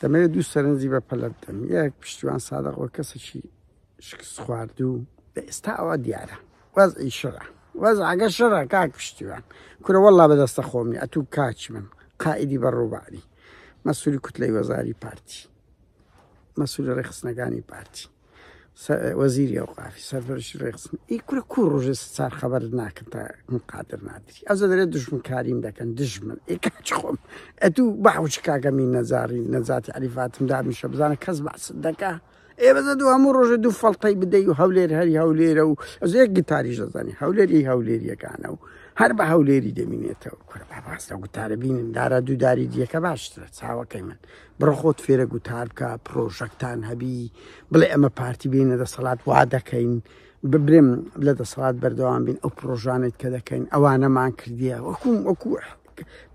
دەمەوێت دوو سەرنجی بە پەلە بدەم. یەک پشتیوان سادەقەوە کەسێکی شکست خوارد و ئێستا ئەوە دیارە وەزعی شڕە وەزعەکە شڕە کاک پشتیوان کورە وەڵا بەدەستە خۆمنی ئەتوو کاچی من قائیدی بەڕووباری مەسئولی کوتلەی وەزاری پارتی مەسئولی ڕێخستنەکانی پارتی وەزیری ئەوقافی سەرپەرشتی ڕێخستن ئی کورە کوو ڕۆژێ چار خەبەر ناکەن تا قادر نادری ئەوزە دەرێت دژمنکاریم دەکەن دژمن ئێ کاچ خۆم ئەتوو بەحوچ کاگەمی نەزاری نەزاتی عەلیفاتم دامیشە بزانە کەس بەعست دەکا ئێ بەزە دوو هەموو ڕۆژە دوو فەڵتەی بدەی و هەولێر هەری هەولێرە و ئەزە یەک گیتاریش دەزانی هەولێری هەولێریەکانە و هەر بە هەولێری دەمینێتەوە کورە باباستە گوتارە بینن دارە دووداری دیەکە باشترە چاوەکەی من بڕە خۆت فێرە گوتار بکە پرۆژەکتان هەبی بڵێ ئەمە پارتی بینە دەسەڵات وا دەکەین ببرێم لە دەسەڵات بەردەوام بین ئەو پرۆژانێت کە دەکەین ئەوانەمان کردیە وەکو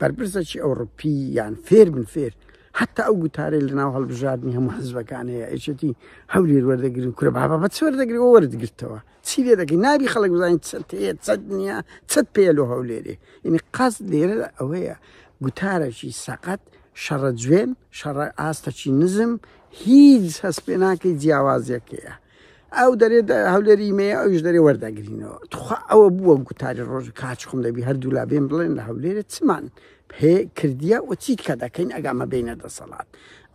بەرپرسەکی ئەوڕۆپی یان فێر بن فێر حتى ئەو گوتارەی لەناو هەڵبژاردننی هەموو حزبەکان هەیە ئەیچەتی هەولێر وەردەگرن کورە بابا بە چ وەردەگری ئەو وەردەگرتەوە چی لێ دەکەی نابی خەڵک بزانین چەند هەیە چەند نییە چەند پێ لۆ هەولێرێ یعنی قەست لێرە ئەوەیە گوتارێکی سەقەت شەڕە جوێن شەڕە ئاستەکی نزم هیچ هەست پێ ناکەی جیاوازیەکەیە ئەو دەرێت هەولێری مەیە ئەوش دەرێ وەردەگرینەوە تخوا ئەوە بووە گوتاری ڕۆژ کاچ خۆم دەبی هەردوو لا بێن بڵێن لە هەولێرە چمان پێ کردیە و چیت کە دەکەین ئەگامە بینە دەسەڵات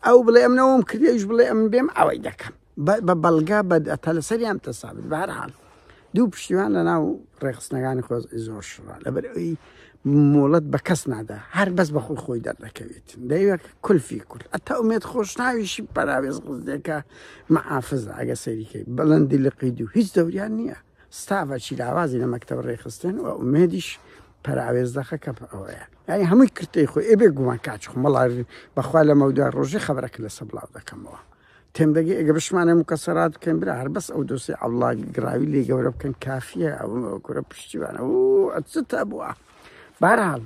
ئەو بڵێ ئەمنەوەم کردیش بڵێ ئەم بێم ئەوەی دەکەم بە بەڵگا بەتا لەسەریان تەسابێت بە هەر حاڵ دوو پشتیوان لە ناو ڕێخستنەکانی خۆز زۆر شڕا لەبەر ئەوی مۆڵەت بە کەس نادا هەر بەس بە خۆی دەردەکەوێت دەیوێت کولفی کول ئەتا ئومێت خۆشناویشی پەراوێز قزدێکە مەعافزە ئەگە سەریکەی بەڵندی لقید و هیچ دەوریان نییە ستافەکی لاوازی لە مەکتەب ڕێخستن و ئومێدیش پەراوێز دەخە کە ئەوەیە یعنی هەمووی کرتەی خۆی ئێبێ گومان کاچ خۆ مەڵار بەخوا لە مەودا ڕۆژێ خەبەرەکە لەسە بڵاو دەکەمەوە تێم دەگەی ئەگە بشمانە مکەسەرات بکەین برا هەر بەس ئەو دۆسی ئەوڵا گراوی لێ گەورە بکەن کافیە ئەو کورە پشتیوانە و ئەچتە بووە بەرحاڵ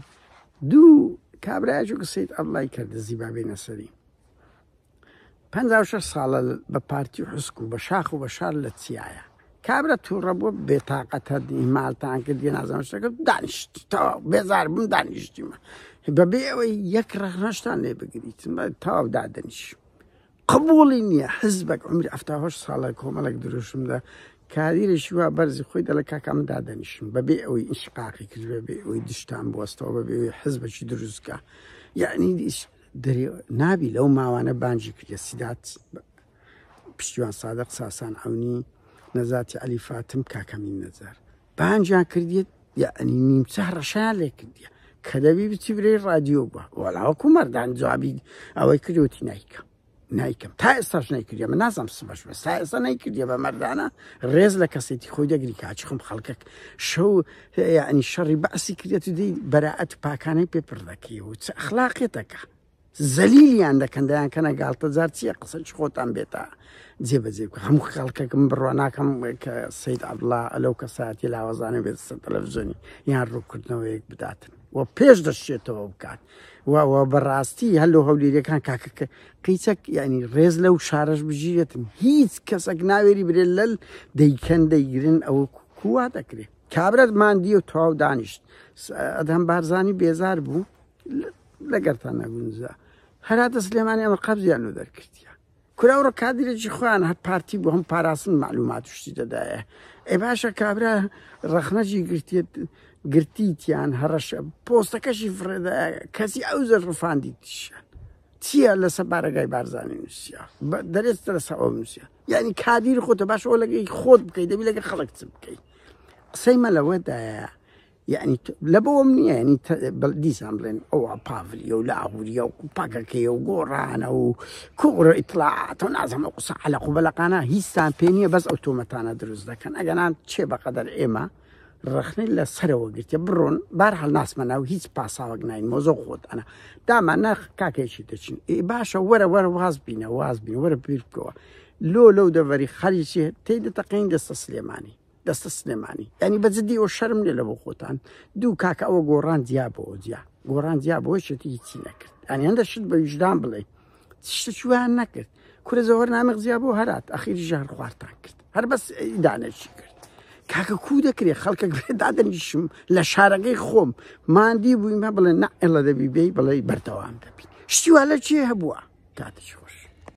دوو کابراایەکی سەید ئەڵای کردە زیبا بێنە سەری 56 ساڵە بە پارتی و حسک و بە شاخ و بە شار لە چیایە کابرا تووڕە بووە بێتاقەتە ماڵتان کردی نازانم شتەکە دانیشت تەواو بێزار بووم دانیشتیمە بەبێ ئەوەی یەک ڕەخنەشتان لێ بگریتن تەواو دادەنیش قبوڵی نییە حزبێک عمری 78 ساڵە کۆمەڵێک دروشمدا کاریرێکی وا بەرزی خۆی دەڵە کاکەم دادەنیشم بەبێ ئەوەی ئینشقاقی کرد بەبێ ئەوەی دشتان بوەستەوە بەبێ ئەوەی حزبێکی دروستکە یعنی نابی لەو ماوانە بانجی کردە سیدات پشتیوان سادەق ساسان ئەونی نەزاتی عەلیفاتم کاکەمین نەزار بانجیان کردیت یعنی نیمچە ڕەشیان لێ کردیە کە دەبی بچی برێ ڕادیۆ بووە وەڵاوەکو مەردان جوابی ئەوەی کردوتی نایکەم تا ئێستاش نایکردیە من نازانم سبەش بەس تا ئێستا نایکردیە بە مەردانە ڕێز لە کەسێتی خۆی دەگری کاچی خۆم خەڵکەک شەو یعنی شەڕی بەعسی کردێت و دەی بەراعەت پاکانەی پێپڕ دەکەی و چ ئەخلاقێتەکە زەلیلیان دەکەن دەیان کەنە گاڵتە جار چییە قسەی خۆتان بێتە جێبەجێ بکە هەموو خەڵکەکەم بڕوا ناکەم کە سەید عەبدوڵڵا لەو کەساتی لاوەزانە بێت سەر تەلەڤیزۆنی یان ڕووکردنەوەیەک بداتن و پێش دەشتێتەوە بکات و بەڕاستی هەلو هەولێریەکان کاکەکە قیچەک ینی ڕێز لەو شارەش بژیرێتن هیچ کەسێک ناوێری برێت لەل دەیکەن دەیگرن ئەوە کووا دەکرێت کابرات ماندی و تەواو دانیشت ئەدەم بارزانی بێزار بوو لەگەرتان نەگونجا هەراتە سلێمانی ئەمە قەبزیان و دەرکردیە کوراوڕە کادرێکی خۆیان هەر پارتی بوو هەم پاراستن معلومات شتی دەدایە ئێ باشە کابرا ڕەخنەجی گرتیتیان هەڕەشە پۆستەکەشی فرێدایە کەسی ئەو زەر ڕفاندیتیشان چییە لەسەر بارەگای بارزانی نووسیا دەرێت لەسەر ئەو نووسیا یعنی کادیر خۆتە باش ئەو لەگەی خۆت بکەیت دەبی لەگە خەڵک چ بکەیت قسەی مە لەوەدایە یعنی لەبەوەم نییە ینی دیسان بڵێن ئەوە پاڤلیە و لاهوریە و پاکەکەیە و گۆڕانە و کوڕە ئیتلاعات و نازەمە قسە عەلەق و بەلەقانە هیچتان پێ نییە بەس ئەو تۆمەتانە دروست دەکەن ئەگەنان چێ بەقەدەر ئێمە ڕەخنەی لە سەرەوە گرتە بڕۆن بارهەڵ ناسمەنا و هیچ پاساوەک ناین مۆزۆ خۆتانە دامان ناخ کاکێکی دەچین باشە وەرە واز بینە وەرە بیر بکەوە لەو دەڤەری خەریکی تێی دەتەقین دەستە سلێمانی دەستە سلێمانی ینی بەجددی ئەو شەرم لێ لە بۆ خۆتان دوو کاکە ئەوە گۆڕان جیابەوە گۆڕان جیابەوە شتی هیچی نەکرد ئەنی هەندە شت بە ویژدان بڵێ شتێکیوان نەکرد کورە زەوەر نامەق جیابەوە هەرات ئەخیری ژار خواردتان کرد هەر بەس ئیدانەشی کرد کاکە کو دەکرێت خەڵکە دادەنیشم لە شارەکەی خۆم ماندی بوویمە بڵێ نەئێڵە دەبی بێی بڵێ بەردەوام دەبی شتیوا لە چێ هەبووە کاتش خۆش.